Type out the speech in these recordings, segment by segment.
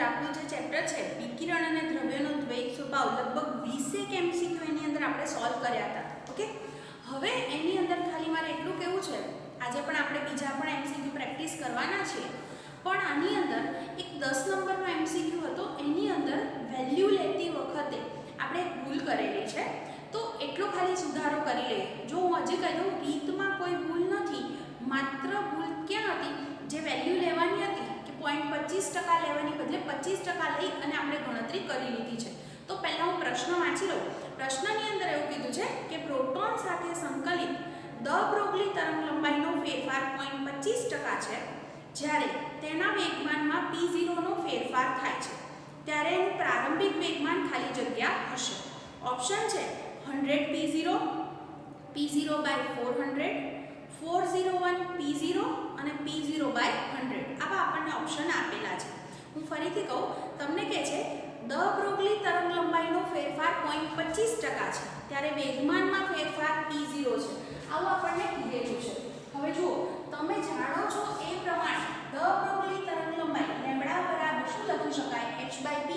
આપણું જે ચેપ્ટર છે વિકિરણ અને દ્રવ્યનો દ્વૈત સ્વભાવ લગભગ 20 એમસીક્યુ એની અંદર આપણે સોલ્વ કર્યા હતા. ઓકે, હવે એની અંદર ખાલી મારે એટલું કહેવું છે, આજે પણ આપણે બીજા પણ એમસીક્યુ પ્રેક્ટિસ કરવાના છીએ, પણ આની અંદર એક 10 નંબરનો એમસીક્યુ હતો, એની અંદર વેલ્યુ લેતી વખતે આપણે ભૂલ કરેલી છે, તો એટલો ખાલી સુધારો કરી લઈએ. જો હું હજી કહી દઉં, રીતમાં કોઈ ભૂલ નથી, માત્ર ભૂલ ક્યાં હતી, જે વેલ્યુ લેવાની હતી કે 0.25% લેવાની બદલે 25% લઈ અને આપણે ગણતરી કરી લીધી છે. તો પહેલાં હું પ્રશ્ન વાંચી લઉં. પ્રશ્નની અંદર એવું કીધું છે કે પ્રોટોન સાથે સંકલિત દ બ્રોગલી તરંગલંબાઈનો ફેરફાર 0.25% છે, જ્યારે તેના વેગમાનમાં p0નો ફેરફાર થાય છે, ત્યારે એનું પ્રારંભિક વેગમાન ખાલી જગ્યા હશે. ઓપ્શન છે 100 p0, p0/400, 401 p0 અને p0/100. આવા આપણને ઓપ્શન આપેલા છે. હું ફરીથી કહું, તમને કહે છે દ બ્રોગલી તરંગલંબાઈનો ફેરફાર 0.25% છે, ત્યારે વેગમાનમાં ફેરફાર p0 છે. આવું આપણને કીધેલું છે. હવે જુઓ, તમે જાણો છો એ પ્રમાણે દ બ્રોગલી તરંગલંબાઈ લેમ્બડા બરાબર શું લખી શકાય? h/p.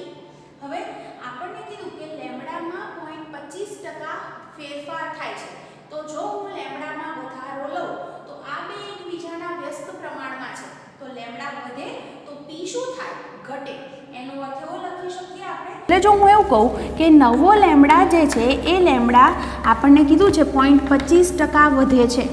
હવે આપણને કીધું કે લેમ્બડામાં 0.25% ફેરફાર થાય છે, તો જો હું લેમ્બડામાં વધારો લઉં તો આ બે એકબીજાના વ્યસ્ત પ્રમાણમાં છે, તો લેમ્બડા વધે તો p શું થાય? ઘટે. એનો અર્થ એવો લખી શકીએ આપણે, એટલે જો હું એવું કહું કે નવો લેમ્બડા જે છે એ લેમ્બડા આપણને કીધું છે 0.25% વધે છે,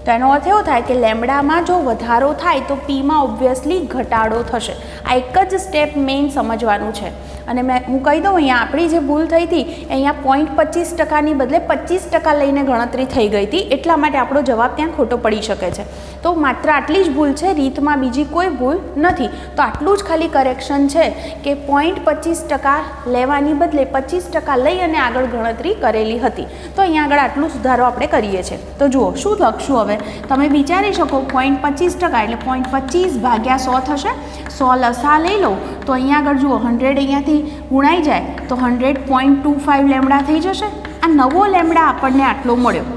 તો એનો અર્થ એવો થાય કે લેમ્બડામાં જો વધારો થાય તો પીમાં ઓબ્વિયસલી ઘટાડો થશે. આ એક જ સ્ટેપ મેઇન સમજવાનું છે. અને હું કહી દઉં, અહીંયા આપણી જે ભૂલ થઈ હતી, અહીંયા 0.25%ની બદલે 25% લઈને ગણતરી થઈ ગઈ હતી, એટલા માટે આપણો જવાબ ત્યાં ખોટો પડી શકે છે. તો માત્ર આટલી જ ભૂલ છે, રીતમાં બીજી કોઈ ભૂલ નથી. તો આટલું જ ખાલી કરેક્શન છે કે 0.25% લેવાની બદલે 25% લઈ અને આગળ ગણતરી કરેલી હતી. તો અહીંયા આગળ આટલું સુધારો આપણે કરીએ છીએ. તો જુઓ શું લખશું હવે, તમે વિચારી શકો 0.25% એટલે 0.25/100 થશે. 100 લસા લઈ લો તો અહીંયા આગળ જુઓ 100 અહીંયાથી ગુણાઈ જાય તો 100.25 લેમ્બડા થઈ જશે. આ નવો લેમ્બડા આપણને આટલો મળ્યો.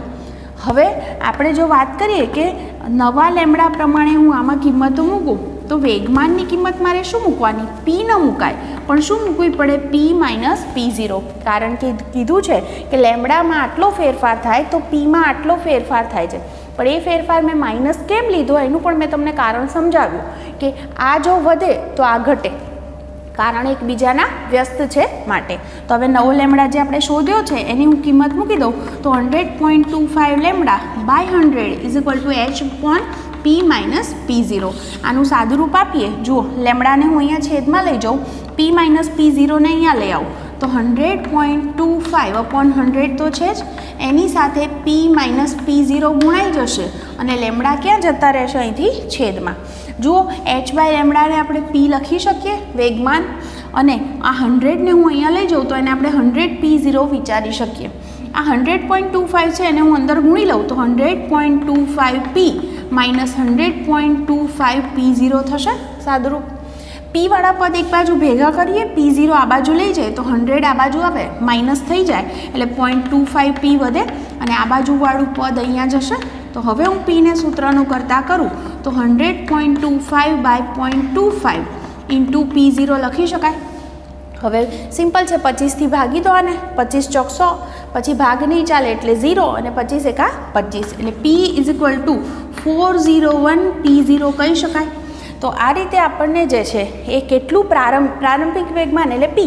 હવે આપણે જો વાત કરીએ કે નવા લેમ્બડા પ્રમાણે હું આમાં કિંમતો મૂકું તો વેગમાનની કિંમત મારે શું મૂકવાની? p ન મુકાય, પણ શું મૂકવી પડે? p - p0. કારણ કે કીધું છે કે લેમ્બડામાં આટલો ફેરફાર થાય તો pમાં આટલો ફેરફાર થાય છે, પણ એ ફેરફાર મેં માઇનસ કેમ લીધો એનું પણ મેં તમને કારણ સમજાવ્યું કે આ જો વધે તો આ ઘટે, કારણ એકબીજાના વ્યસ્ત છે માટે. તો હવે નવો લેમ્બડા જે આપણે શોધ્યો છે એની હું કિંમત મૂકી દઉં તો 100.25 લેમ્બડા બાય 100 h/p - p0. આનું સાદું રૂપ આપીએ. જુઓ, લેમ્બડાને હું અહીંયા છેદમાં લઈ જાઉં, p - p0 ને અહીંયા લઈ આવું તો 100.25/100 તો છે જ, એની સાથે p - p0 ગુણાઈ જશે અને લેમ્બડા ક્યાં જતા રહેશે? અહીંથી છેદમાં. જુઓ, h/λ ને આપણે p લખી શકીએ વેગમાન, અને આ 100ને હું અહીંયા લઈ જાઉં તો એને આપણે 100p0 વિચારી શકીએ. આ 100.25 છે એને હું અંદર ગુણી લઉં તો 100.25p - 100.25 p0 થશે સાદુરૂપ. p વાળા પદ એક બાજુ ભેગા કરીએ, p0 આ બાજુ લઈ જાય તો 100 આ બાજુ આવે માઇનસ થઈ જાય એટલે 0.25p વધે અને આ બાજુવાળું પદ અહીંયા જશે. તો હવે હું p ને સૂત્રનું કરતાં કરું તો 100.25/0.25 × p0 લખી શકાય. હવે સિમ્પલ છે, 25થી ભાગી દો આને, 25 ચોક 100, પછી ભાગ નહીં ચાલે એટલે 0 અને 25 એકા 25 એટલે p = 401 p0 કહી શકાય. તો આ રીતે આપણને જે છે એ કેટલું પ્રારંભિક વેગમાન એટલે p,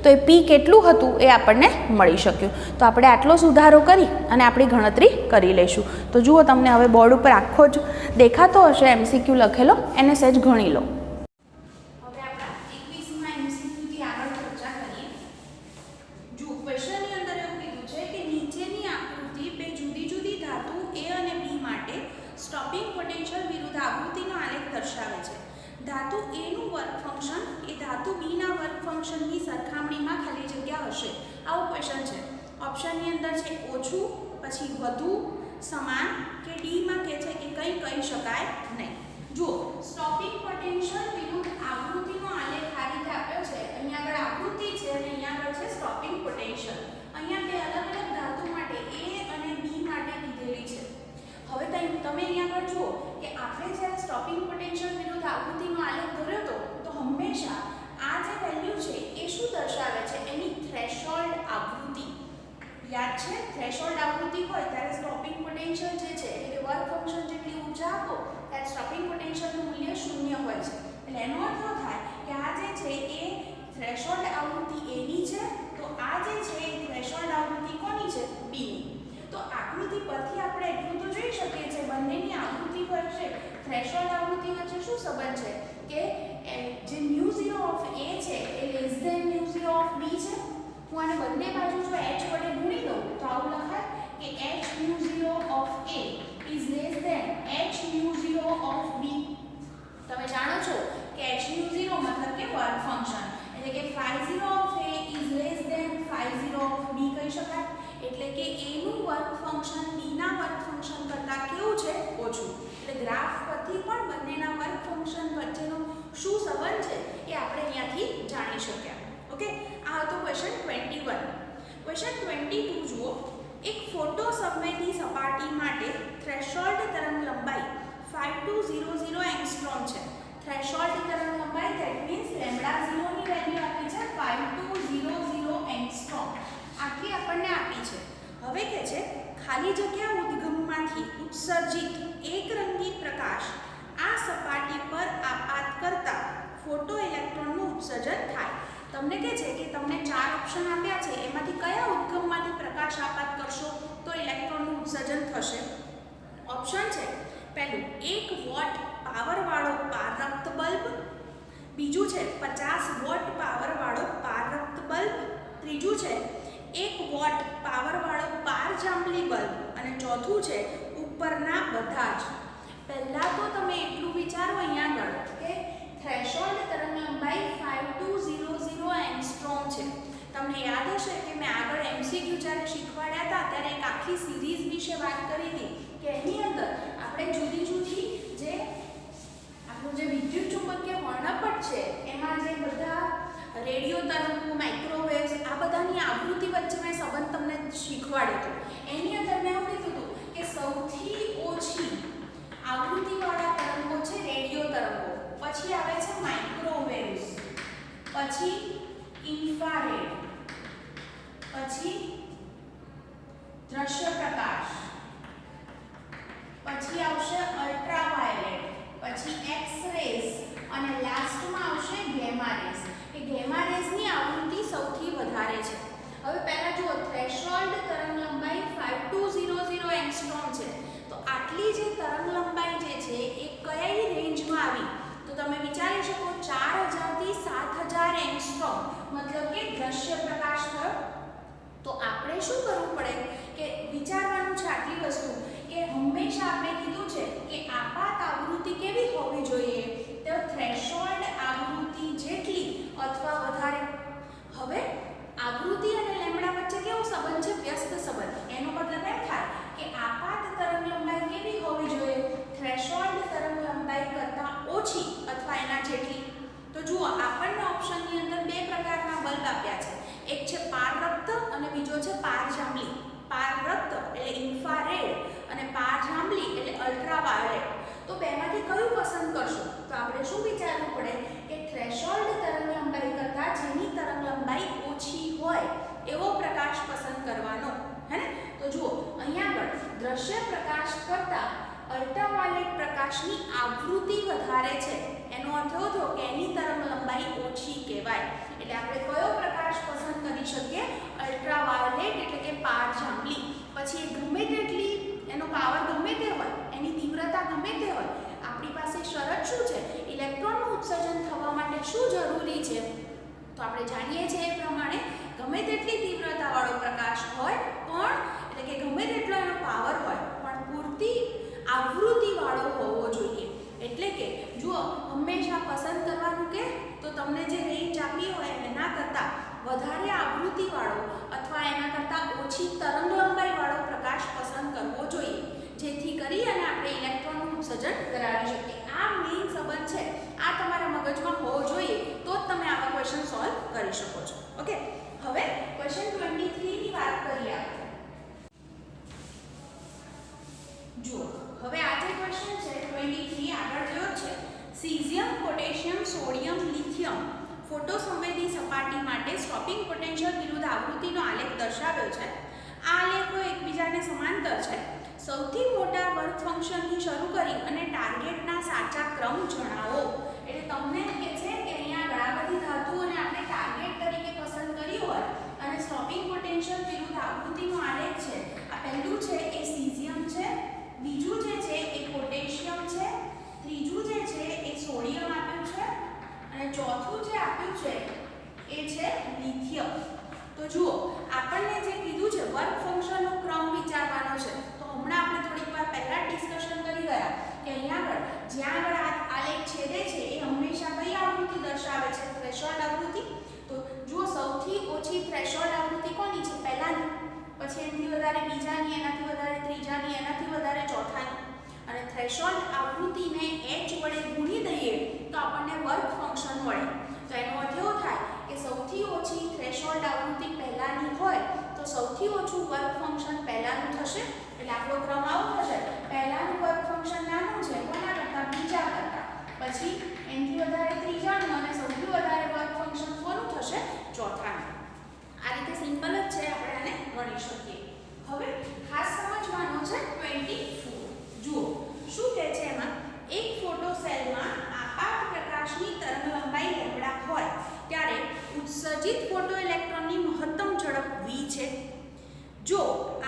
તો એ p કેટલું હતું એ આપણને મળી શક્યું. તો આપણે આટલો સુધારો કરી અને આપણી ગણતરી કરી લઈશું. તો જુઓ, તમને હવે બોર્ડ ઉપર આખો જ દેખાતો હશે એમસીક્યુ લખેલો, એને સહેજ ગણી લો. હવે આપણા 21મા એમસીક્યુથી આગળ ચર્ચા કરીએ. જુઓ, ક્વેશ્ચનની અંદર એવું કીધું છે કે નીચેની આકૃતિ બે જુદી જુદી ધાતુ A અને B માટે સ્ટોપિંગ પોટેન્શિયલ વિરુદ્ધ આવૃત્તિનો આલેખ દર્શાવે છે. ધાતુ A નું વર્ક ફંક્શન એ ધાતુ B ના વર્ક ફંક્શનની સરખામણીમાં ખાલી જગ્યા હશે. આવો ક્વેશ્ચન છે. ઓપ્શનની અંદર છે ઓછું, પછી વધુ, સમાન કે D માં કહે છે કે કંઈ કહી શકાય નહીં. જુઓ, સ્ટોપિંગ પોટેન્શિયલ વિરુદ્ધ આવૃત્તિનો આલેખ આ રીતે આપ્યો છે. અહીંયા આગળ આવૃત્તિ છે અને અહીંયા આગળ છે સ્ટોપિંગ પોટેન્શિયલ. અહીંયા બે અલગ અલગ ધાતુ માટે A અને B માટે કીધેલી છે. હવે તમે અહીંયા આગળ જુઓ કે આપણે જ્યારે સ્ટોપિંગ પોટેન્શિયલ વિરુદ્ધ આવૃત્તિનો આલેખ દોર્યો હતો તો હંમેશા આ જે છે એ થ્રેશોલ્ડ આવૃત્તિ A ની છે, તો આ જે છે એ થ્રેશોલ્ડ આવૃત્તિ કોની છે? B ની. તો આકૃતિ પરથી આપણે એટલું તો જોઈ શકીએ છીએ બંનેની આવૃત્તિ વચ્ચે થ્રેશોલ્ડ આવૃત્તિ વચ્ચે શું સંબંધ છે કે જે μ0 ઓફ A છે એ લેસ ધેન μ0 ઓફ B છે. હું આને બંને બાજુ જો h વડે ગુણી દઉં તો આવું લખાય કે h μ0 of A is less than h μ0 of B. તમે જાણો છો કે h μ0 મતલબ કે વર્ક ફંક્શન, એટલે કે phi 0 of A is less than phi 0 of B કહી શકાય. એટલે કે A નું વર્ક ફંક્શન B ના વર્ક ફંક્શન કરતાં કેવું છે? ઓછું. એટલે ગ્રાફ પરથી પણ બંનેના વર્ક ફંક્શન વચ્ચેનો શું સંબંધ છે એ આપણે અહીંયાથી જાણી શક્યા. ઓકે, આ હતો ક્વેશ્ચન 21. ક્વેશ્ચન 22 જુઓ. એક ફોટો સંવેદી સપાટી માટે થ્રેશોલ્ડ તરંગ લંબાઈ 5200 એંગસ્ટ્રોમ છે. થ્રેશોલ્ડ તરંગ લંબાઈ ધેટ મીન્સ લેમ્બડા 0 ની વેલ્યુ આપી છે 5200 એંગસ્ટ્રોમ. આટલી આપણને આપી છે. હવે કે છે ખાલી જગ્યા ઉદ્ગમમાંથી ઉત્સર્જિત એકરંગી પ્રકાશ આ સપાટી પર આપાત કરતા ફોટો ઇલેક્ટ્રોનનું ઉત્સર્જન થાય. તમને કહે છે કે તમને 4 ઓપ્શન આપ્યા છે, એમાંથી કયા ઉદ્ગમમાંથી પ્રકાશ આપાત કરશો તો ઇલેક્ટ્રોનનું ઉત્સર્જન થશે. ઓપ્શન છે પહેલું 1 વોટ પાવરવાળો પારરક્ત બલ્બ, બીજું છે 50 વોટ પાવરવાળો પારરક્ત બલ્બ, ત્રીજું છે 1 વોટ પાવરવાળો પારજાંબલી બલ્બ અને ચોથું છે ઉપરના બધા જ. પહેલા તો તમે એટલું વિચારો અહીંયા આગળ કે થ્રેશોલ્ડ તરંગ લંબાઈ 5200 એંગસ્ટ્રોમ છે. તમને યાદ હશે કે મેં આગળ MCQ જ્યારે શીખવાડ્યા હતા ત્યારે એક આખી સિરીઝ વિશે વાત કરી હતી કે એની અંદર આપણે જુદી જુદી જે આપણું જે વિદ્યુત ચુંબકીય વર્ણપટ છે એમાં જે બધા રેડિયો તરંગો, માઇક્રોવેવ્સ આ બધાની આવૃત્તિ વચ્ચે મેં સંબંધ તમને શીખવાડ્યો હતો. એની અંદર મેં એવું કીધું હતું કે સૌથી ઓછી આવૃત્તિવાળા તરંગો છે રેડિયો તરંગો, પછી આવે છે માઇક્રોવેવ્સ, પછી ઇન્ફ્રારેડ, પછી દ્રશ્ય પ્રકાશ, પછી આવશે અલ્ટ્રાવાયોલેટ, પછી એક્સ રેઝ અને લાસ્ટમાં આવશે ગેમા રેઝ. એ ગેમા રેઝની આવૃત્તિ સૌથી વધારે છે. હવે પહેલા જુઓ થ્રેશોલ્ડ તરંગ લંબાઈ 5200 એંગસ્ટ્રોમ છે. તો આટલી જે તરંગ લંબાઈ જે છે એ કઈ રેન્જમાં આવી તો તમે વિચારી શકો 4000 થી 7000 એંગસ્ટ્રોમ મતલબ કે દ્રશ્ય પ્રકાશ થયો. તો આપણે શું કરવું પડે કે વિચારવાનું છે આટલી વસ્તુ કે હંમેશા આપણે કીધું છે કે આપાત આવૃત્તિ કેવી હોવી જોઈએ તો થ્રેશોલ્ડ આવૃત્તિ જેટલી અથવા વધારે. હવે આવૃત્તિ અને લેમ્બડા વચ્ચે કેવો સંબંધ છે? વ્યસ્ત સંબંધ. એનો મતલબ એમ થાય કે આપાત તરંગ લંબાઈ કેવી હોવી જોઈએ? થ્રેશોલ્ડ તરંગ લંબાઈ કરતાં ઓછી અથવા એના જેટલી. તો જુઓ આપણને ઓપ્શનની અંદર બે પ્રકારના બલ્બ આપ્યા છે. એક છે પારરક્ત અને બીજો છે પારજાંબલી. પારરક્ત એટલે ઇન્ફ્રારેડ અને પારજાંબલી એટલે અલ્ટ્રાવાયોલેટ. તો બેમાંથી કયું પસંદ કરશો? તો આપણે શું વિચારવું પડે કે થ્રેશોલ્ડ તરંગ લંબાઈ કરતાં જેની તરંગ લંબાઈ ઓછી હોય એવો પ્રકાશ પસંદ કરવાનો, હે ને? તો જુઓ અહીંયા આગળ દ્રશ્ય પ્રકાશ કરતાં અલ્ટ્રાવાયોલેટ પ્રકાશની આવૃત્તિ વધારે છે. એનો અર્થ એવો થયો કે એની તરંગ લંબાઈ ઓછી કહેવાય. એટલે આપણે કયો પ્રકાશ પસંદ કરી શકીએ? અલ્ટ્રાવાયોલેટ એટલે કે પારજાંબલી. પછી ગમે તેટલી એનો પાવર ગમે તે હોય, એની તીવ્રતા ગમે તે હોય, આપણી પાસે શરત શું છે? ઇલેક્ટ્રોનનું ઉત્સર્જન થવા માટે શું જરૂરી છે? તો આપણે જાણીએ છીએ એ પ્રમાણે ગમે તેટલી તીવ્રતાવાળો પ્રકાશ હોય પણ એટલે કે ગમે તેટલો એનો પાવર હોય પણ પૂરતી આવૃત્તિવાળો હોવો જોઈએ. એટલે કે જુઓ હંમેશા પસંદ કરવાનું કે તો તમને જે રેન્જ આપી હોય એના કરતાં વધારે આવૃત્તિવાળો અથવા એના કરતાં ઓછી તરંગ લંબાઈવાળો પ્રકાશ પસંદ કરવો જોઈએ, જેથી કરી અને આપણે ઇલેક્ટ્રોનનું ઉત્સર્જન કરાવી શકીએ. આ મેઇન સંબંધ છે, આ તમારા મગજમાં હોવો જોઈએ તો જ તમે આવા ક્વેશ્ચન સોલ્વ કરી શકો છો. ઓકે, હવે ક્વેશ્ચન 23 ની વાત કરીએ આપણે. જુઓ હવે આ જે ક્વેશ્ચન છે 23 આગળ જેવો છે. Caesium, potassium, sodium, lithium photo સંવેદી સપાટી માટે સ્ટોપિંગ પોટેન્શિયલ વિરુદ્ધ આવૃત્તિનો આલેખ દર્શાવ્યો છે. આ આલેખો એકબીજાને સમાંતર છે. સૌથી મોટા વર્ક ફંક્શનથી શરૂ કરી અને ટાર્ગેટના સાચા ક્રમ જણાવો. એટલે તમને કહે છે કે અહીંયા ઘણા બધી ચોથું જે આપ્યું છે એ છે લિથિયમ. તો જુઓ આપણને જે કીધું છે વર્ક ફંક્શનનો ક્રમ વિચારવાનો છે. તો હમણાં આપણે થોડીક વાર પહેલા ડિસ્કશન કરી ગયા કે અહીંયા આગળ જ્યાં આગળ આલેખ છેદે છે એ હંમેશા કઈ આવૃત્તિ દર્શાવે છે? થ્રેશોલ્ડ આવૃત્તિ. તો જુઓ સૌથી ઓછી થ્રેશોલ્ડ આવૃત્તિ કોની છે? પહેલાની, પછી એનાથી વધારે બીજાની, એનાથી વધારે ત્રીજાની, એનાથી વધારે ચોથાની. અને થ્રેશોલ્ડ આવૃત્તિને h વડે ગુણી દઈએ તો આપણને વર્ક ફંક્શન મળે. તો એનો અર્થ એવો થાય કે સૌથી ઓછી થ્રેશોલ્ડ આવૃત્તિ પહેલાની હોય તો સૌથી ઓછું વર્ક ફંક્શન પહેલાનું થશે. એટલે આપણો ક્રમ આવો થશે: પહેલાનું વર્ક ફંક્શન નાનું છે કોના કરતાં? બીજા કરતાં. પછી એનાથી વધારે ત્રીજાનું અને સૌથી વધારે વર્ક ફંક્શન કોનું થશે? ચોથાનું. આ રીતે સિમ્પલ જ છે, આપણે આને ગણી શકીએ. હવે ખાસ સમજવાનો છે 24. જુઓ શું કહે છે એમાં? એક ફોટો સેલમાં આપાત પ્રકાશની તરંગલંબાઈ લેમ્બડા હોય ત્યારે ઉત્સર્જિત ફોટો ઇલેક્ટ્રોનની મહત્તમ ઝડપ v છે. જો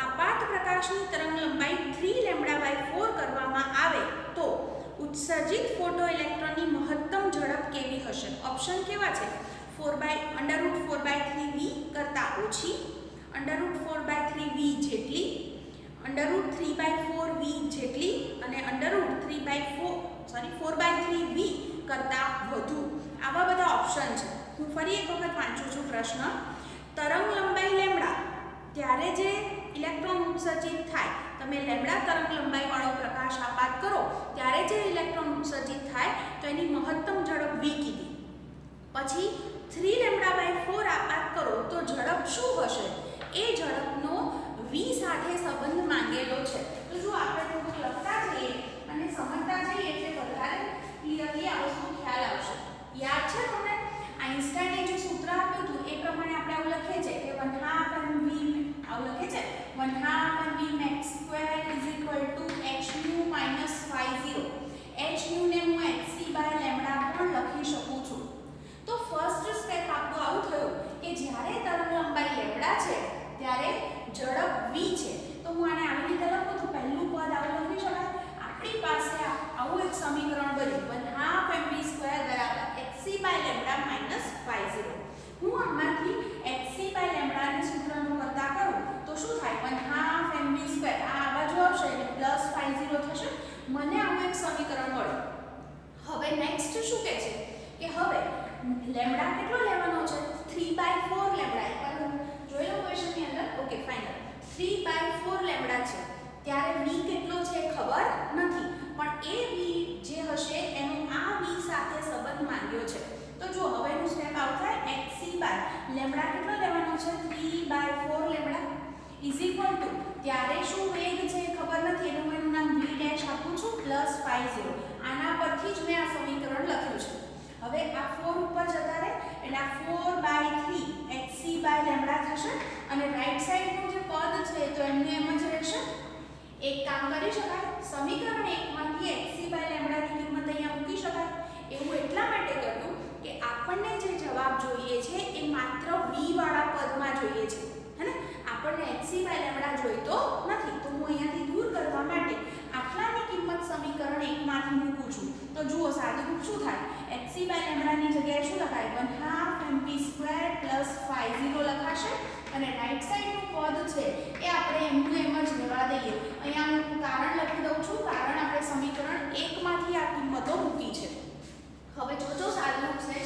આપાત પ્રકાશની તરંગલંબાઈ 3λ/4 કરવામાં આવે તો ઉત્સર્જિત ફોટો ઇલેક્ટ્રોનની મહત્તમ ઝડપ કેવી હશે? ઓપ્શન કેવા છે? √4/3v કરતાં ઓછી, √4/3v જેટલી, √3/4v જેટલી અને √4/3v કરતાં વધુ. આવા બધા ઓપ્શન છે. હું ફરી એક વખત વાંચું છું પ્રશ્ન. તરંગ લંબાઈ લેમ્બડા ત્યારે જે ઇલેક્ટ્રોન ઉત્સર્જિત થાય, તમે લેમ્બડા તરંગ લંબાઈ વાળો પ્રકાશ આપાત કરો ત્યારે જે ઇલેક્ટ્રોન ઉત્સર્જિત થાય તો એની મહત્તમ ઝડપ v કીધી. પછી 3λ/4 આપાત કરો તો ઝડપ શું હશે? એ ઝડપનો v સાથે સંબંધ માંગેલો છે. તો જો આપણે થોડુંક લખતા જઈએ અને સમજતા જઈએ એટલે વધારે ક્લિયરલી આ વસ્તુ ખ્યાલ આવશે. યાદ છે તમને આઈન્સ્ટાઈને જે સૂત્ર આપ્યું હતું એ પ્રમાણે આપણે આવું લખીએ છીએ કે 1/2 mv આવું લખીએ છીએ 1/2 mv max square = hν - ϕ0. hν ને હું hc/λ પણ લખી શકું છું. તો ફર્સ્ટ સ્ટેપ આપણું આવું થયું કે જ્યારે તરંગ લંબાઈ લેમ્બડા છે ત્યારે ઝડપ v છે. તો હું આને આવી રીતે લખું તો પહેલું પદ આવું લખી શકાય. આપણી પાસે આવું એક સમીકરણ બન્યું 1/2 mv² hc/λ - ϕ0. હું આમાંથી hc/λ ને સૂત્રનો કરતા કરું તો શું થાય? 1/2 mv². આ બાજુ આવશે એટલે +ϕ0 થશે. મને આવું એક સમીકરણ મળ્યું. હવે નેક્સ્ટ શું કહે છે કે હવે લેમ્બડા કેટલો લેવાનો છે? 3/4 લેમ્બડા. એકવાર જોઈ લો ક્વેશ્ચનની અંદર. Okay final. 3/4 લેમ્બડા છે ત્યારે v કેટલો છે ખબર નથી, પણ એ v જે હશે એનો આ v સાથે સંબંધ માંગ્યો છે. તો જો હવેનું સ્ટેપ આવું થાય hc/λ કેટલો લેવાનો છે? 3/4 લેમ્બડા = ત્યારે શું વેગ છે ખબર નથી એટલે હું એનું નામ v' આપું છું +ϕ0. આના પરથી જ મેં આ સમીકરણ લખ્યું છે. હવે આ 4 ઉપર જતા રહે એટલે આ 4/3 hc/λ થશે અને રાઈટ સાઈડનું જે પદ છે તો એમને એમ જ રહેશે. એક કામ કરી શકાય, સમીકરણ 1 માંથી hc/λ ની કિંમત અહીંયા મૂકી શકાય. એવું એટલા માટે કર્યું કે આપણને જે જવાબ જોઈએ છે એ માત્ર v વાળા પદમાં જોઈએ છે, હે ને? આપણને hc/λ જોઈતો નથી. તો હું અહીંયાથી દૂર કરવા માટે આટલાની કિંમત સમીકરણ 1 માંથી મૂકું છું. તો જુઓ સાદુરૂપ શું થાય? hc/λ ની જગ્યાએ શું લખાય? 1/2 mv² +ϕ0 લખાશે અને રાઈટ સાઈડનું પદ છે એ આપણે એમનું એમ જ લેવા દઈએ. અહીંયા હું કારણ લખી દઉં છું, કારણ આપણે સમીકરણ 1 માંથી આ કિંમતો મૂકી છે. હવે જોજો સાદુરૂપ છે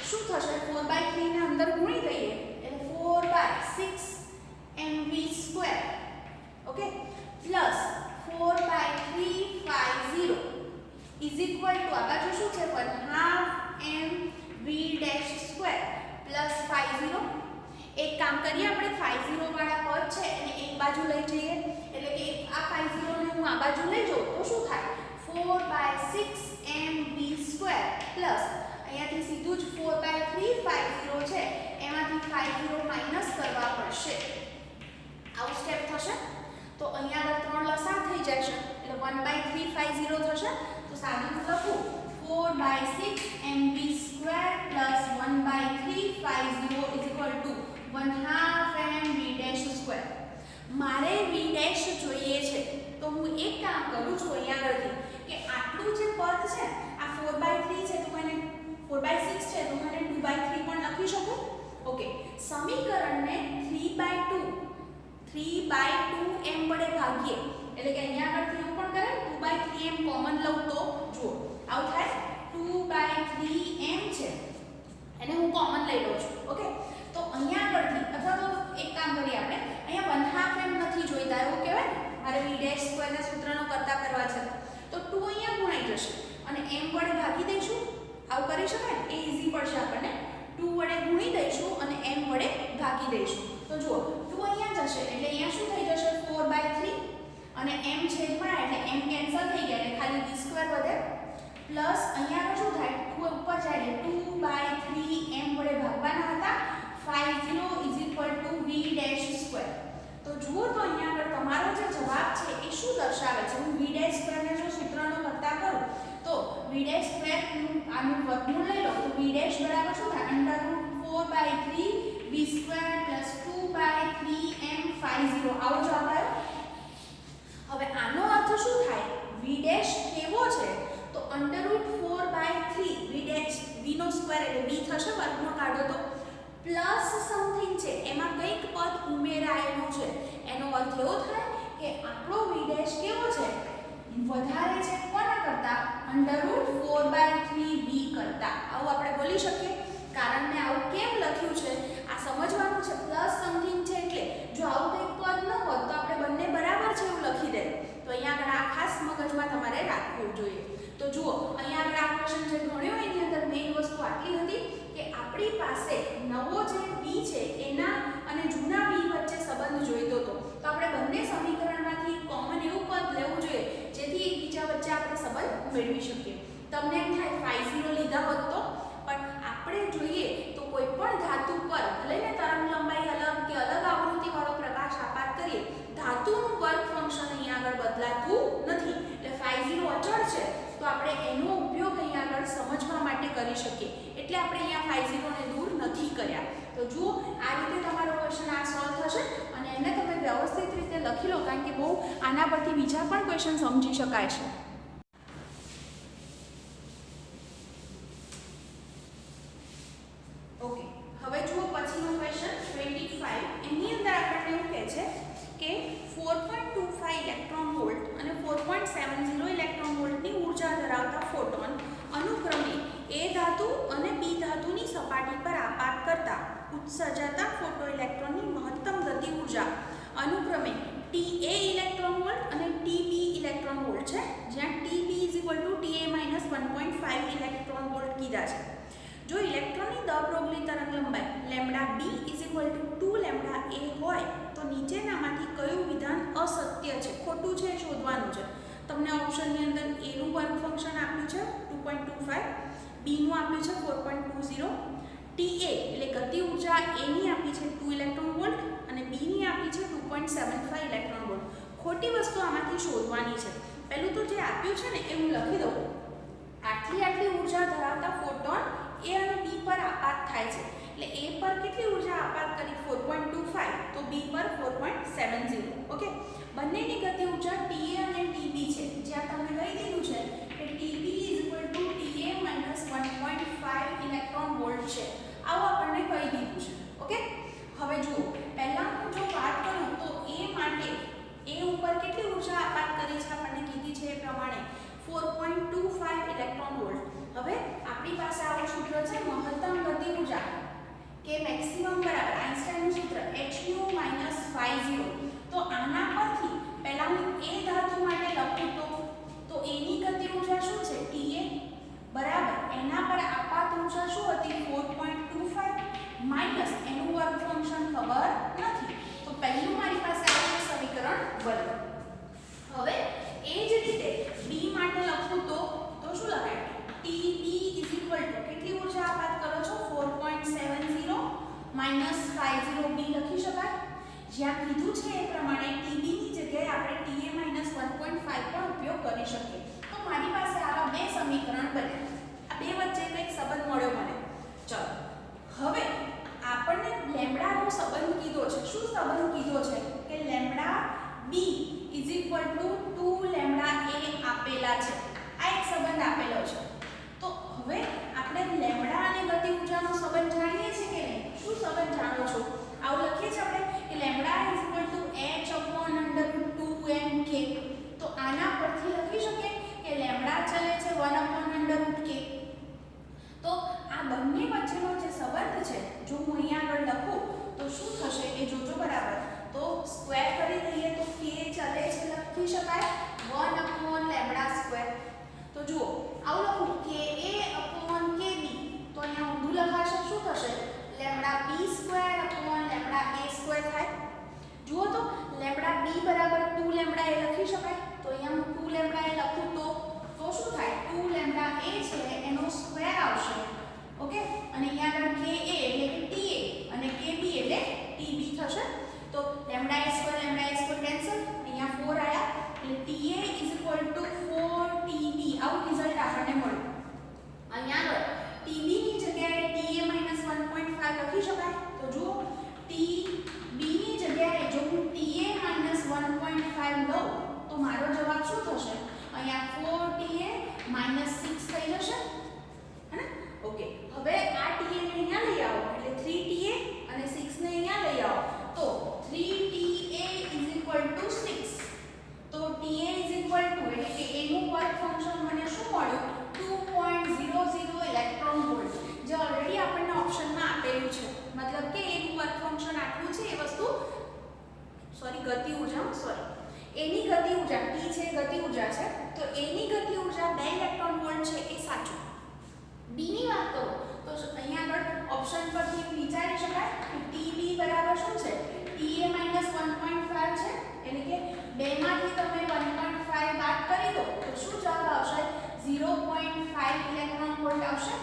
શું થશે? 4/3 ને અંદર ગુણી દઈએ એટલે 4/6 mv², ઓકે, પ્લસ 4/3 ϕ0 = આ બાજુ શું છે? 1/2 mv' પ્લસ ϕ0. એક કામ કરીએ, આપણે ϕ0 વાળા પદ છે એને એક બાજુ લઈ જઈએ એટલે કે આ ϕ0 ને હું આ બાજુ લઈ જાઉં તો શું થાય? 4/6 mv² પ્લસ અહીંયાથી સીધું જ 4/3 ϕ0 છે એમાંથી ϕ0 માઈનસ કરવા પડશે. આવું સ્ટેપ થશે. તો અહીંયા આગળ 3 લસા થઈ જશે એટલે 1/3 ϕ0 થશે. તો સાદું લખું 4/6 mv² પ્લસ 1/3 ϕ0 = 1/2 mv'². મારે v' જોઈએ છે તો હું એક કામ કરું છું અહીંયા આગળથી કે આટલું જે પદ છે આ 4/3 છે તો મને 4/6 છે તો હું એને 2/3 પણ લખી શકું. ઓકે, સમીકરણને 3/2 એમ વડે ભાગીએ એટલે કે અહીંયા આગળથી એવું પણ કરે 2/3 એમ કોમન લઉં તો જુઓ આવું થાય. 2/3 એમ છે એને હું કોમન લઈ લઉં છું. ઓકે, તો અહીંયા આગળથી અથવા તો એક કામ કરીએ આપણે, અહીંયા 1/2 એમ નથી જોઈતા એવું કહેવાય ને, મારે v' ના સૂત્રનો કરતા કરવા છે તો 2 અહીંયા ગુણાઈ જશે અને m વડે ભાગી દઈશું. આવું કરી શકાય ને, એ ઈઝી પડશે આપણને. 2 વડે ગુણી દઈશું અને m વડે ભાગી દઈશું. તો જુઓ 2 અહીંયા જશે એટલે અહીંયા શું થઈ જશે 4/3 અને m છેદમાં એટલે m કેન્સલ થઈ ગયા એટલે ખાલી v² વધે પ્લસ અહીંયા આગળ શું થાય 2 ઉપર જાય એટલે 2/3 m વડે ભાગવાના હતા 50 v'². તો જુઓ તો અહીંયા આગળ તમારો જે જવાબ છે એ શું દર્શાવે છે. હું v' ને જો સૂત્રનો કરતા કરું તો v' આનું વર્ગમૂળ લઈ લો તો v' બરાબર શું થાય √4/3 v² + 2/3 m 50 આવો જવાબ આવ્યો. હવે આનો અર્થ શું થાય v' કેવો છે તો √4/3 v નો સ્ક્વેર એટલે v થશે વર્ગમૂળ કાઢો તો પ્લસ સમથિંગ છે એમાં કંઈક પદ ઉમેરાયેલું છે. એનો અર્થ એવો થાય કે આપણો v' કેવો છે વધારે છે કોના કરતા √4/3 v કરતા. આવું આપણે બોલી શકીએ. કારણ મેં આવું કેમ લખ્યું છે આ સમજવાનું છે. પ્લસ સમથિંગ છે એટલે જો આવું કંઈક પદ ન હોત તો આપણે બંને બરાબર છે એવું લખી દે. તો અહીંયા આગળ આ ખાસ મગજમાં તમારે રાખવું જોઈએ. તો જુઓ અહીંયા આગળ આ ક્વેશ્ચન જે ગણ્યો એની અંદર મેઇન વસ્તુ આટલી હતી કે આપણી પાસે નવો જે v છે એના અને જૂના v વચ્ચે સંબંધ જોઈતો હતો. તો આપણે બંને સમીકરણમાંથી કોમન એવું પદ લેવું જોઈએ જેથી એકબીજા વચ્ચે આપણે સંબંધ મેળવી શકીએ. તમને એમ થાય 50 લીધા હોત તો, પણ આપણે જોઈએ તો કોઈ પણ ધાતુ પર ભલે ને તરંગ લંબાઈ અલગ કે અલગ આવૃત્તિ વાળો પ્રકાશ આપાત કરીએ ધાતુનું વર્ક ફંક્શન અહીંયા આગળ બદલાતું નથી. એટલે 50 અચળ છે તો આપણે એનો ઉપયોગ અહીંયા આગળ સમજવા માટે કરી શકીએ. એટલે આપણે અહીંયા 50 ને દૂર નથી કર્યા. તો જુઓ આ રીતે તમારો ક્વેશ્ચન આ સોલ્વ થશે અને એને તમે વ્યવસ્થિત રીતે લખી લો કારણ કે બહુ આના પરથી બીજા પણ ક્વેશ્ચન સમજી શકાય છે. ઓકે, હવે જુઓ પછીનો ક્વેશ્ચન 25. એની અંદર આપણને એવું કહે છે કે 4.25 ઇલેક્ટ્રોન વોલ્ટ અને 4.70 ઇલેક્ટ્રોન વોલ્ટની ઊર્જા ધરાવતા ફોટોન અનુક્રમે A ધાતુ અને B ધાતુની સપાટી પર આપાત કરતા ઉત્સર્જાતા ફોટો ઇલેક્ટ્રોનની મહત્તમ ગતિ ઊર્જા અનુક્રમે Ta ઇલેક્ટ્રોન વોલ્ટ અને Tb ઇલેક્ટ્રોન વોલ્ટ છે, જ્યાં Tb Ta - 1.5 ઇલેક્ટ્રોન વોલ્ટ કીધા છે. જો ઇલેક્ટ્રોનની દ બ્રોગલી તરંગલંબાઈ λb = 2 λa હોય તો નીચેનામાંથી કયું વિધાન અસત્ય છે ખોટું છે એ શોધવાનું છે. તમને ઓપ્શનની અંદર a નું વર્ક ફંક્શન આપ્યું છે 2.25, b નું આપ્યું છે 4.20, Ta એટલે ગતિ ઊર્જા a ની આપી છે 2 ઇલેક્ટ્રોન વોલ્ટ અને b ની આપી છે 2.75 ઇલેક્ટ્રોન વોલ્ટ. ખોટી વસ્તુ આમાંથી શોધવાની છે. પહેલું તો જે આપ્યું છે ને એ હું લખી દઉં. આટલી ઊર્જા ધરાવતા ફોટોન A અને B પર આપાત થાય છે. એટલે A પર કેટલી ઊર્જા આપાત કરી 4.25 તો B પર 4.70. ઓકે, બંનેની ગતિ ઊર્જા Ta અને Tb છે. જ્યાં તમને કહી દીધું છે કે Tb = Ta - 1.5 ઇલેક્ટ્રોન વોલ્ટ છે. આવું આપણને કહી દીધું છે. ઓકે, હવે જુઓ પહેલા હું જો વાત કરું તો A માટે A ઉપર કેટલી ઊર્જા આપાત કરી છે આપણને કીધી છે એ પ્રમાણે 4.25 ઇલેક્ટ્રોન વોલ્ટ. હવે આપણી પાસે આવું સૂત્ર છે મહત્તમ ગતિ ઊર્જા કે મેક્સિમમ બરાબર આઈન્સ્ટાઈનનું સૂત્ર hν - 50. તો આના પરથી પહેલા હું A ધાતુ માટે લખું તો A ની ગતિ ઊર્જા શું છે Ta બરાબર એના પર આપાત ઊર્જા શું હતી 4.25 માઈનસ એનું વર્ક ફંક્શન ખબર નથી. તો પહેલું મારી પાસે આ સમીકરણ બન્યું. હવે એ જ રીતે B માટે લખું તો શું લખાય Tb = કેટલી ઊર્જા આપાત કરો છો 4.70 - 50 B લખી શકાય. જ્યાં કીધું છે એ પ્રમાણે Tb ની જગ્યાએ આપણે Ta - 1.5 પણ ઉપયોગ કરી શકીએ. તો મારી પાસે આવા બે સમીકરણ બન્યા. આ બે વચ્ચે કંઈક સંબંધ મળ્યો મને. ચલો હવે આપણને લેમ્બડાનો સંબંધ કીધો છે. શું સંબંધ કીધો છે કે λb = 2 λa આપેલા છે. આ એક સંબંધ આપેલો છે. તો હવે આપણે લેમ્બડા લેમ્ડા બી સ્ક્વેર અપોન લેમ્ડા એ સ્ક્વેર થાય. જુઓ તો લેમ્ડા બી બરાબર 2 લેમ્ડા એ લખી શકાય. તો અહીંયા હું 2 લેમ્ડા એ લખું તો શું થાય? 2 લેમ્ડા એ છે એનો સ્ક્વેર આવશે. ઓકે, અને અહીંયા આગળ કે એ એટલે કે ટી એ અને કે બી એટલે ટી બી થશે. તો લેમ્ડા એ સ્ક્વેર કેન્સલ. અહીંયા 4 આયા એટલે T A is equal to 4 T B. આવું રિઝલ્ટ આપણને મળ્યું. અહીંયા આગળ ટી બી ની જગ્યાએ ટી એ - 1.5 લખી શકાય. તો જુઓ ટી બી ની જગ્યાએ જો હું ટી એ - 1.5 લઉં તો મારો જવાબ શું થશે? અહીંયા 4 ટી એ - 6 થઈ જશે. હે ને? ઓકે, હવે આ ટી એ ને અહીંયા લઈ આવો એટલે 3 ટી એ અને 6 ને અહીંયા લઈ આવો તો 3 T A is equal two 6. તો T A is equal two એટલે કે એનું વર્ક ફંક્શન મને શું મળ્યું? 2.00 ઇલેક્ટ્રોન વોલ્ટ, જે ઓલરેડી આપણને ઓપ્શનમાં આપેલું છે. મતલબ કે એનું વર્ક ફંક્શન આટલું છે. એ વસ્તુ ગતિ ઉર્જા એની ગતિ ઉર્જા ટી છે, ગતિ ઉર્જા છે. તો એની ગતિ ઉર્જા 2 ઇલેક્ટ્રોન વોલ્ટ છે એ સાચું. બી ની વાત કરો તો અહીંયા આગળ ઓપ્શન પરથી વિચારી શકાય કે ટી બી બરાબર શું છે? ટી એ - 1.5 છે. એટલે કે 2 માંથી તમે 1.5 બાદ કરી દો તો શું જવાબ આવશે? 0.5 ઇલેક્ટ્રોન વોલ્ટ આવશે.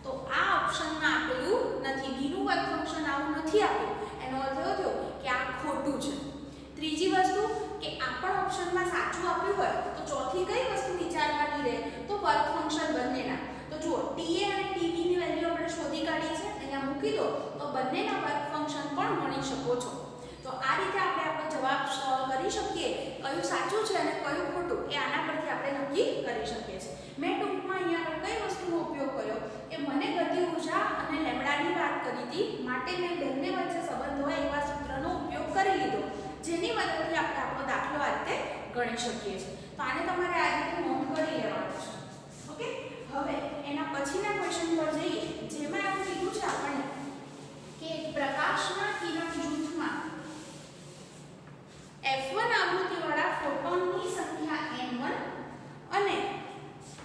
તો આ ઓપ્શનમાં આપેલું નથી. બી નું વર્ક ફંક્શન આવું નથી આપ્યું. એનો અર્થ એવો થયો કે આ ખોટું છે. ત્રીજી વસ્તુ કે આ પણ ઓપ્શનમાં સાચું આપ્યું હોય તો ચોથી કઈ વસ્તુ વિચારવાની રહે? તો વર્ક ફંક્શન બંનેના. તો જુઓ ટી એ અને ટી બી ની વેલ્યુ આપણે શોધી કાઢી છે. અહીંયા મૂકી દો તો બંનેના વર્ક ફંક્શન પણ ગણી શકો છો. તો આ રીતે આપણે આપણો જવાબ કરી શકીએ. કયું સાચું છે અને કયું ખોટું એ આના પરથી આપણે નક્કી કરી શકીએ છીએ. મેં ટૂંકમાં અહીંયા કઈ વસ્તુનો ઉપયોગ કર્યો કે મને ગતિ ઉર્જા અને લેમ્ડાની વાત કરી હતી, માટે મેં બંને વચ્ચે સંબંધ હોય એવા સૂત્રનો ઉપયોગ કરી લીધો, જેની મદદથી આપણે આપણો દાખલો આ રીતે ગણી શકીએ છીએ. તો આને તમારે આ રીતે નોંધ કરી લેવાનું છે. ઓકે, હવે એના પછીના ક્વેશ્ચન પર જઈએ, જેમાં એવું કીધું છે આપણને કે પ્રકાશના કિરણ જૂથમાં F1 આવૃત્તિવાળા ફોટોનની સંખ્યા n1 અને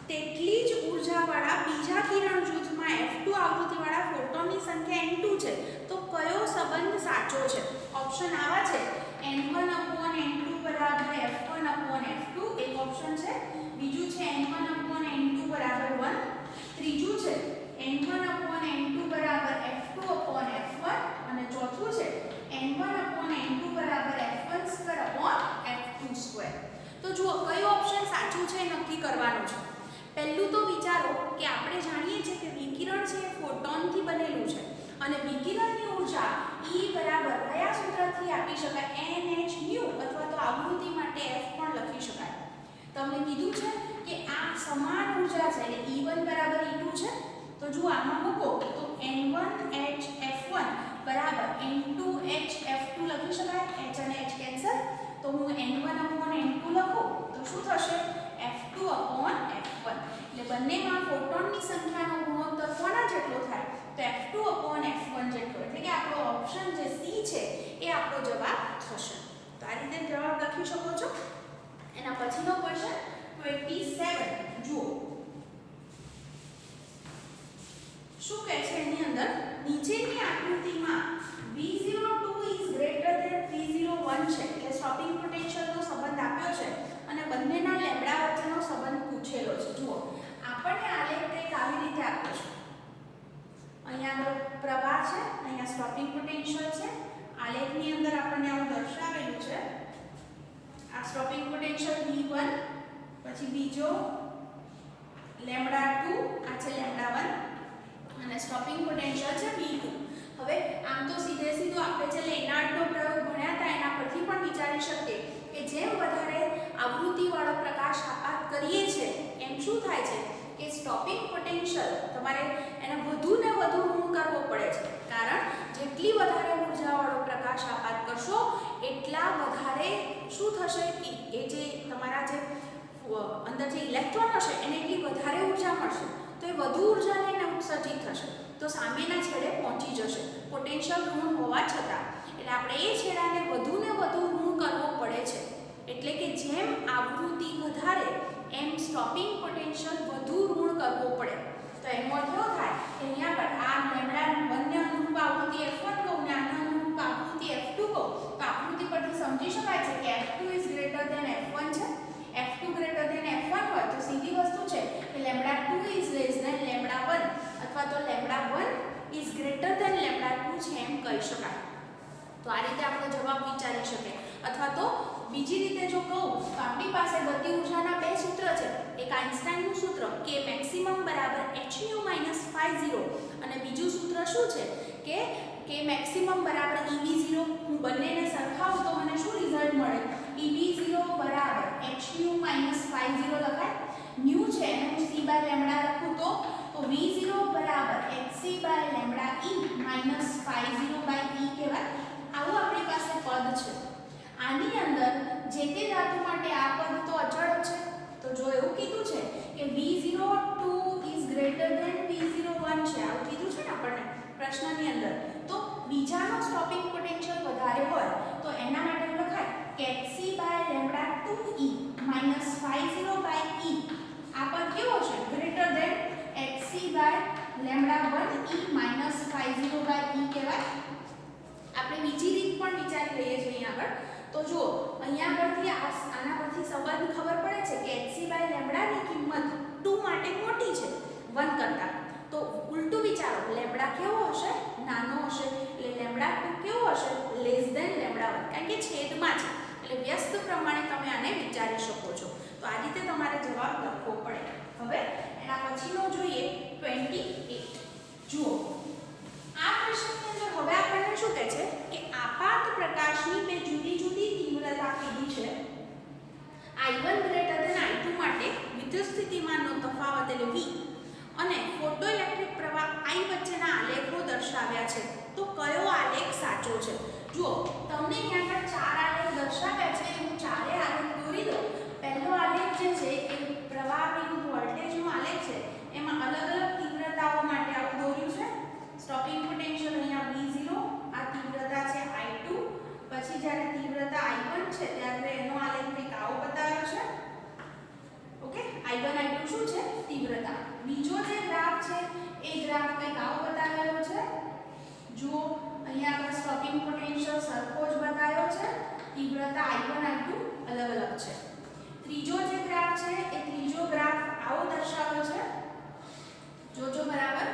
તેટલી જ ઉર્જાવાળા બીજા કિરણ જૂથમાં F2 આવૃત્તિવાળા ફોટોનની સંખ્યા n2 છે. તો કયો સંબંધ સાચો છે? ઓપ્શન આવા છે n1/n2 બરાબર F1/F2 એક ઓપ્શન છે. બીજું છે n1/n2 બરાબર 1. ત્રીજું છે n1/n2 બરાબર F2/F1 અને ચોથું છે n1/n2 બરાબર F1/F2². તો જુઓ કયો ઓપ્શન સાચું છે નક્કી કરવાનું છે. પહેલું તો વિચારો કે આપણે જાણીએ છીએ કે વિકિરણ છે એ ફોટોનથી બનેલું છે અને વિકિરણની ઉર્જા E બરાબર કયા સૂત્રથી આપી શકાય? nhν અથવા તો આવૃત્તિ માટે F પણ લખી શકાય. તમને કીધું છે કે આ સમાન ઉર્જા છે એટલે E1 બરાબર E2 છે. તો જુઓ આમાં મૂકો તો n1hF1 બરાબર n2hF2 લખી શકાય. h અને h કેન્સલ. તો હું n1/n2 લખું તો શું થશે? F2/F1. એટલે બંનેમાં ફોટોનની સંખ્યાનો ગુણોત્તર કોના જેટલો થાય? તો F2/F1 જેટલો. એટલે કે આપણો ઓપ્શન જે સી છે એ આપણો જવાબ થશે. તો આ રીતે જવાબ લખી શકો છો. એના પછીનો ક્વેશ્ચન 27 જુઓ શું કહે છે એની અંદર? નીચેની આકૃતિમાં V02 is greater than V01 છે. એટલે સ્ટોપિંગ પોટેન્શિયલનો સંબંધ આપ્યો છે અને બંનેના લેમ્ડા વચ્ચેનો સંબંધ પૂછેલો છે. જુઓ આપણને આલેખ કંઈક આવી રીતે આપ્યો છે. અહીંયા આગળ પ્રવાહ છે, અહીંયા સ્ટોપિંગ પોટેન્શિયલ છે. આલેખની અંદર આપણને આવું દર્શાવેલું છે. આ સ્ટોપિંગ પોટેન્શિયલ V1, પછી બીજો લેમ્ડા2, આ છે લેમ્ડા1 અને સ્ટોપિંગ પોટેન્શિયલ છે V2. હવે આમ તો સીધે સીધું આપણે જે લેનાર્ડનો પ્રયોગ ભણ્યા હતા એના પરથી પણ વિચારી શકીએ કે જેમ વધારે આવૃત્તિવાળો પ્રકાશ આપાત કરીએ છીએ એમ શું થાય છે કે સ્ટોપિંગ પોટેન્શિયલ તમારે એને વધુ ને વધુ ઋણ કરવો પડે છે. કારણ જેટલી વધારે ઉર્જાવાળો પ્રકાશ આપાત કરશો એટલા વધારે શું થશે કે એ જે તમારા જે અંદર જે ઇલેક્ટ્રોન હશે એને એટલી વધારે ઉર્જા મળશે. તો એ વધુ ઉર્જા લઈને ઉત્સર્જિત થશે તો સામેના છેડે પહોંચી જશે પોટેન્શિયલ ઋણ હોવા છતાં. એટલે આપણે એ છેડાને વધુ ને વધુ ઋણ કરવો પડે છે. એટલે કે જેમ આવૃત્તિ વધારે એમ સ્ટોપિંગ પોટેન્શિયલ વધુ ઋણ કરવો પડે. તો એનો અર્થ એવો થાય કે અહીંયા આગળ આ લેમ્ડા 1 ને અનુરૂપ λ1 ઇઝ ગ્રેટર ધેન λ2 છે એમ કહી શકાય. તો આ રીતે આપણો જવાબ વિચારી શકે. અથવા તો બીજી રીતે જો કહું તો આપણી પાસે ગતિ ઊર્જાના બે સૂત્ર છે. એક આઇન્સ્ટાઈનનું સૂત્ર કે મેક્સિમમ બરાબર hν - ϕ0 અને બીજું સૂત્ર શું છે કે કે મેક્સિમમ બરાબર ev0. હું બંનેને સરખાવું તો મને શું રિઝલ્ટ મળે? ev0 બરાબર hν - ϕ0 લખાય. ન્યુ છે એને હું c બાય લેમ્ડા લખું તો v0 બરાબર hc by lambda e minus ϕ0 by e કહેવાય. આવું આપણી પાસે પદ છે. આની અંદર જે તે ધાતુ માટે આ પદ તો અચળ છે. તો જો એવું કીધું છે કે v02 is greater than v01 છે, આવું કીધું છે ને આપણને પ્રશ્નની અંદર, તો બીજાનો સ્ટોપિંગ પોટેન્શિયલ વધારે હોય તો એના માટે લખાય કે hc by lambda 2e minus ϕ0 by e. આ પદ કેવો છે? Greater than hc by lambda 1e minus ϕ0 by e કહેવાય. આપણે બીજી રીત પણ વિચારી લઈએ છીએ અહીં આગળ. તો જો અહીંયા આગળથી આના પરથી સંબંધ ખબર પડે છે કે hc બાય લેમ્ડાની કિંમત 2 માટે મોટી છે 1 કરતા. તો ઉલટું વિચારો, લેમ્ડા કેવો હશે? નાનો હશે. એટલે લેમ્ડા 2 કેવો હશે? લેસ ધેન લેમ્ડા 1, કારણ કે છેદમાં છે. એટલે વ્યસ્ત પ્રમાણે તમે આને વિચારી શકો છો. તો આ રીતે તમારે જવાબ લખવો પડે. હવે એના પછીનો જોઈએ 28. જુઓ આ પ્રશ્નની અંદર હવે આપણને શું કહે છે કે આપાત પ્રકાશની બે જુદી જુદી તીવ્રતા કીધી છે. I1 ગ્રેટર ધેન I2 માટે વિદ્યુત સ્થિતિમાનનો તફાવત એટલે V અને ફોટોઇલેક્ટ્રિક પ્રવાહ I વચ્ચેના આલેખો દર્શાવ્યા છે. તો કયો આલેખ સાચો છે? જુઓ તમને અહીંયા આગળ ચાર આલેખ દર્શાવ્યા છે. હું ચારે આલેખ દોરી દઉં. પહેલો આલેખ જે છે એ પ્રવાહ વિરુદ્ધ વોલ્ટેજનો આલેખ છે. એમાં અલગ અલગ તીવ્રતાઓ માટે આવું દોર્યું છે. સ્ટોપિંગ પોટેન્શિયલ અહીંયા V0, આ તીવ્રતા છે I2, પછી જ્યારે તીવ્રતા I1 છે ત્યારે એનો આલેખ કંઈક આવો બતાવ્યો છે. ઓકે, I1 I2 શું છે? તીવ્રતા. બીજો જે ગ્રાફ છે એ ગ્રાફ કંઈક આવો બતાવેલો છે. જુઓ અહીંયા આગળ સ્ટોપિંગ પોટેન્શિયલ સરખો જ બતાવ્યો છે. તીવ્રતા I1 I2 અલગ અલગ છે. ત્રીજો જે ગ્રાફ છે એ ત્રીજો ગ્રાફ આવો દર્શાવ્યો છે. જોજો બરાબર.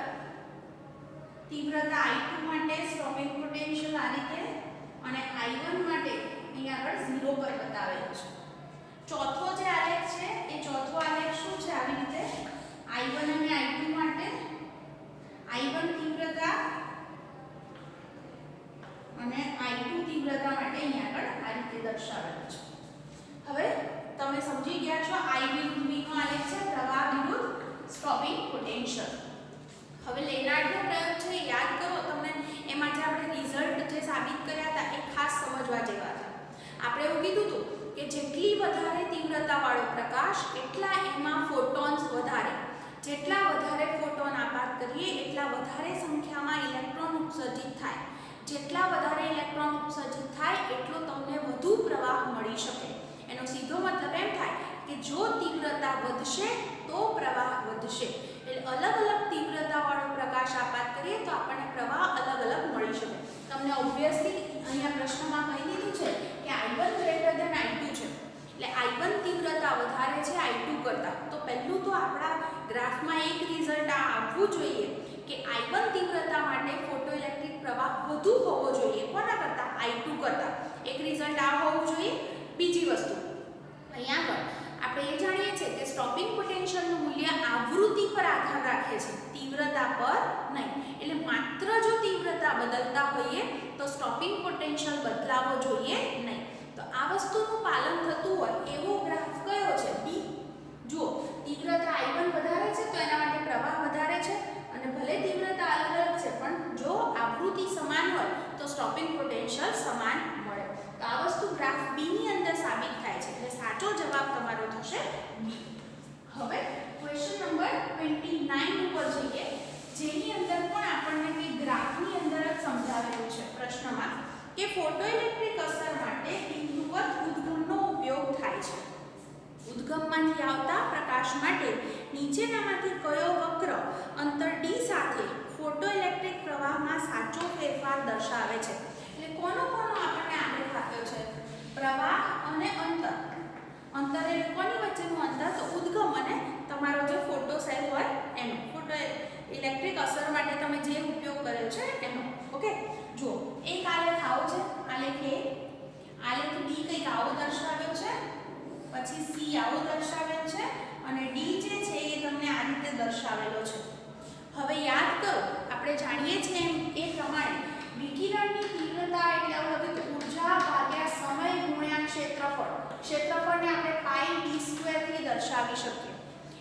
તીવ્રતા I2 માટે સ્ટોપિંગ પોટેન્શિયલ આ રીતે અને I1 માટે અહીંયા આગળ 0 પર બતાવેલું છે. ચોથો જે આલેખ છે એ ચોથો આલેખ શું છે? આવી રીતે I1 અને I2 માટે I1 તીવ્રતા અને I2 તીવ્રતા માટે અહીંયા આગળ આ રીતે દર્શાવેલું છે. હવે તમે સમજી ગયા છો I વિરુદ્ધ V નો આલેખ છે પ્રવાહ વિરુદ્ધ સ્ટોપિંગ પોટેન્શિયલ. હવે લેનાર્ડનો પ્રયોગ છે યાદ કરો તમને. એમાં જે આપણે રિઝલ્ટ જે સાબિત કર્યા હતા એ ખાસ સમજવા જેવા હતા. આપણે એવું કીધું હતું કે જેટલી વધારે તીવ્રતાવાળો પ્રકાશ એટલા એમાં ફોટોન્સ વધારે. જેટલા વધારે ફોટોન આપાત કરીએ એટલા વધારે સંખ્યામાં ઇલેક્ટ્રોન ઉત્સર્જિત થાય. જેટલા વધારે ઇલેક્ટ્રોન ઉત્સર્જિત થાય એટલો તમને વધુ પ્રવાહ મળી શકે. એનો સીધો મતલબ એમ થાય કે જો તીવ્રતા વધશે તો પ્રવાહ વધશે. એટલે અલગ અલગ તીવ્રતાવાળો પ્રકાશ આપાત કરીએ તો આપણને પ્રવાહ અલગ અલગ મળી શકે. તમને ઓબ્વિયસલી અહીંયા પ્રશ્નમાં કહી દીધું છે કે I1 ગ્રેટર ધેન I2 છે. એટલે I1 તીવ્રતા વધારે છે I2 કરતાં. તો પહેલું તો આપણા ગ્રાફમાં એક રિઝલ્ટ આ આવવું જોઈએ કે I1 તીવ્રતા માટે ફોટોઇલેક્ટ્રિક પ્રવાહ વધુ હોવો જોઈએ. કોના કરતાં? I2 કરતાં. એક રિઝલ્ટ આ હોવું જોઈએ. બીજી વસ્તુ અહીંયા આગળ આપણે એ જાણીએ છીએ કે સ્ટોપિંગ પોટેન્શિયલનું મૂલ્ય આવૃત્તિ પર આધાર રાખે છે, તીવ્રતા પર નહીં. એટલે માત્ર જો તીવ્રતા બદલતા હોઈએ તો સ્ટોપિંગ પોટેન્શિયલ બદલાવો જોઈએ નહીં. તો આ વસ્તુનું પાલન થતું હોય એવો ગ્રાફ કયો છે? બી. જુઓ તીવ્રતા I1 વધારે છે તો એના માટે પ્રવાહ વધારે છે અને ભલે તીવ્રતા અલગ અલગ છે પણ જો આવૃત્તિ સમાન હોય તો સ્ટોપિંગ પોટેન્શિયલ સમાન મળે. તો આ વસ્તુ ગ્રાફ બી ની અંદર સાબિત થાય છે. એટલે સાચો જવાબ તમારો થશે બી. હવે ક્વેશ્ચન નંબર 29 ઉપર જઈએ, જેની અંદર પણ આપણને કે ગ્રાફની અંદર જ સમજાવેલું છે પ્રશ્નમાં કે ફોટોઇલેક્ટ્રિક અસર માટે બિંદુવત ઉદ્ગમનો ઉપયોગ થાય છે. ઉદ્ગમમાંથી આવતા પ્રકાશ માટે નીચેનામાંથી કયો વક્ર અંતર d સાથે ફોટોઇલેક્ટ્રિક પ્રવાહમાં સાચો ફેરફાર દર્શાવે છે? એટલે કોનો આપણને આલેખ આપ્યો છે? પ્રવાહ અને અંતર. અંતર એટલે કોની વચ્ચેનું અંતર? તો ઉદ્ગમ અને તમારો જે ફોટો સેલ હોય એનો. ઇલેક્ટ્રિક અસર માટે તમે જે ઉપયોગ કર્યો છે એનો. ઓકે, જુઓ એક આલેખ આવો છે, આલેખ A, આલેખ B કંઈક આવો દર્શાવ્યો છે, પછી C આવો દર્શાવેલ છે અને D જે છે એ તમને આ રીતે દર્શાવેલો છે. હવે યાદ કરો, આપણે જાણીએ છીએ એ પ્રમાણે વિકિરણની તીવ્રતા એટલે આવું લખ્યું કે ઊર્જા ભાગ્યા સમય ગુણ્યા ક્ષેત્રફળ. ક્ષેત્રફળને આપણે પાઈ d² થી દર્શાવી શકીએ.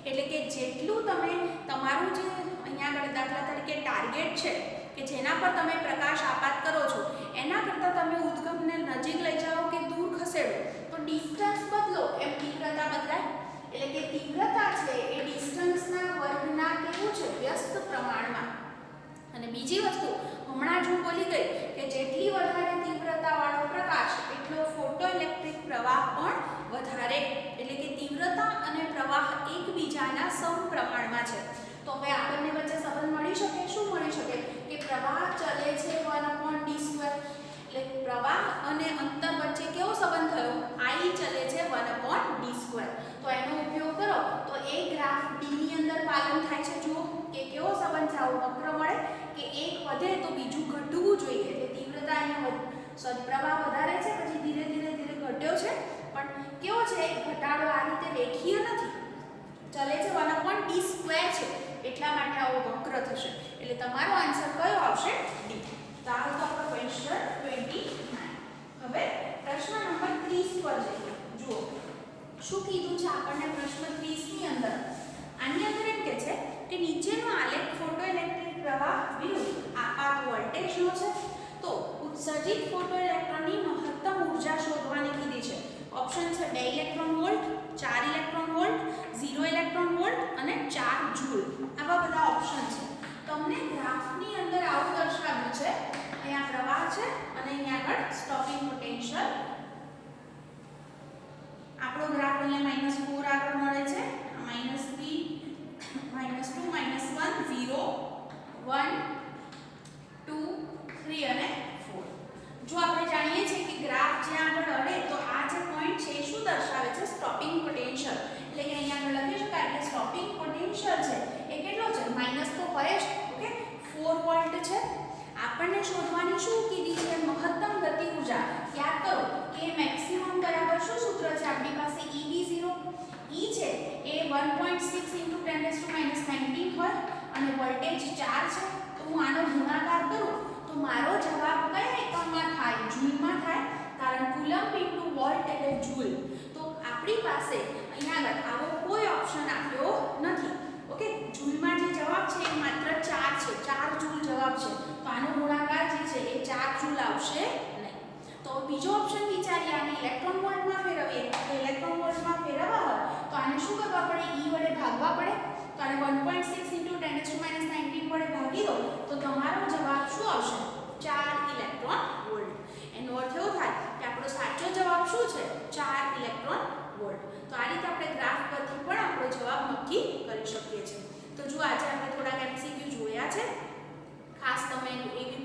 એટલે કે જેટલું તમે તમારું જે અહીંયા આગળ દાખલા તરીકે ટાર્ગેટ છે કે જેના પર તમે પ્રકાશ આપાત કરો છો એના કરતાં તમે ઉદ્ગમને નજીક લઈ જાઓ કે દૂર ખસેડો તો ડિસ્ટન્સ બદલો એમ તીવ્રતા બદલાય. એટલે કે તીવ્રતા છે એ ડિસ્ટન્સના વર્ગના કેવું છે વ્યસ્ત પ્રમાણમાં. અને બીજી વસ્તુ હમણાં જ હું બોલી ગઈ કે જેટલી વધારે તીવ્રતાવાળો પ્રકાશ એટલો ફોટોઇલેક્ટ્રિક પ્રવાહ પણ વધારે. એટલે કે તીવ્રતા અને પ્રવાહ એકબીજાના સમપ્રમાણમાં છે. તો હવે આ બંને વચ્ચે સંબંધ મળી શકે. શું મળી શકે કે પ્રવાહ ચલે છે 1/d². એટલે પ્રવાહ અને અંતર વચ્ચે કેવો સંબંધ થયો? I ચલે છે 1/d². તો એનો ઉપયોગ કરો તો એ ગ્રાફ D ની અંદર પાલન થાય છે. જુઓ કે કેવો સંબંધ છે, આવો વક્ર મળે કે એક વધે તો બીજું ઘટવું જોઈએ. એટલે તીવ્રતા અહીંયા પ્રવાહ વધારે છે પછી ધીરે ધીરે ધીરે ઘટ્યો છે પણ કેવો છે ઘટાડો આ રીતે રેખીય નથી, ચલે છે 1/d² છે એટલા માટે આવો વક્ર થશે. એટલે તમારો આન્સર કયો આવશે? D. તો આ હતો આપણો ક્વેશ્ચન 29. હવે પ્રશ્ન નંબર 30 પર જઈએ. જુઓ શું કીધું છે આપણને પ્રશ્ન 30 ની અંદર. આની અંદર એમ કે છે કે નીચેનો આલેખ ફોટોઇલેક્ટ્રિક પ્રવાહ વિરુદ્ધ આપાત વોલ્ટેજનો છે. તો ઉત્સર્જિત ફોટોઇલેક્ટ્રોનની મહત્તમ ઊર્જા શોધવાની કીધી છે. ઓપ્શન છે 2 electron volt, 4 electron volt, 0 electron volt અને 4 જૂલ. આવા બધા ઓપ્શન છે. તમને ગ્રાફની અંદર આવું દર્શાવ્યું છે, અહીંયા પ્રવાહ છે અને અહીંયા આગળ સ્ટોપિંગ પોટેન્શિયલ. આપણો ગ્રાફ અહીંયા -4 આગળ મળે છે, -3 -2 -1 0 1 2 3 અને 4. જો આપણે જાણીએ છીએ કે ગ્રાફ જ્યાં આગળ અડે તો આ જે પોઈન્ટ છે એ શું દર્શાવે છે? Stopping potential. એટલે કે અહીંયા આગળ લખી શકાય કે સ્ટોપિંગ પોટેન્શિયલ છે એ કેટલો છે? માઈનસ તો હોય જ. ઓકે, 4 વોલ્ટ છે. આપણને શોધવાની શું કીધી છે? મહત્તમ ગતિ ઊર્જા. યાદ કરો કે મેક્સિમમ બરાબર શું સૂત્ર છે આપણી પાસે? EV0. E છે એ 1.6 × 10⁻⁻19 હોય અને વોલ્ટેજ 4 છે. તો હું આનો ગુણાકાર કરું તો મારો જવાબ કયા એકમમાં થાય? જૂલમાં થાય, કારણ કુલમ્બ * વોલ્ટ એટલે જૂલ. તો આપણી પાસે અહીંયા આગળ આવો કોઈ ઓપ્શન આપ્યો નથી. ઓકે, જૂલમાં જે જવાબ છે એ માત્ર 4 છે, 4 જૂલ જવાબ છે. તો આનો ગુણાકાર જે છે એ 4 જૂલ આવશે નહીં. તો બીજો ઓપ્શન વિચારીએ, આને ઇલેક્ટ્રોન વોલ્ટમાં ફેરવીએ. તો ઇલેક્ટ્રોન વોલ્ટમાં ફેરવવા હોય તો આને શું કરવા પડે? E વડે ભાગવા પડે. તો આને 1.6 × 10⁻⁻19 વડે ભાગી દો તો તમારો જવાબ શું આવશે? 4 ઇલેક્ટ્રોન વોલ્ટ. એનો અર્થ એવો થાય કે આપણો સાચો જવાબ શું છે? 4 ઇલેક્ટ્રોન વોલ્ટ. તો આ રીતે આપણે ગ્રાફ પરથી પણ આપણો જવાબ નક્કી કરી શકીએ છીએ. તો જો આજે આપણે થોડાક MCQ જોયા છે. ખાસ તમે એવી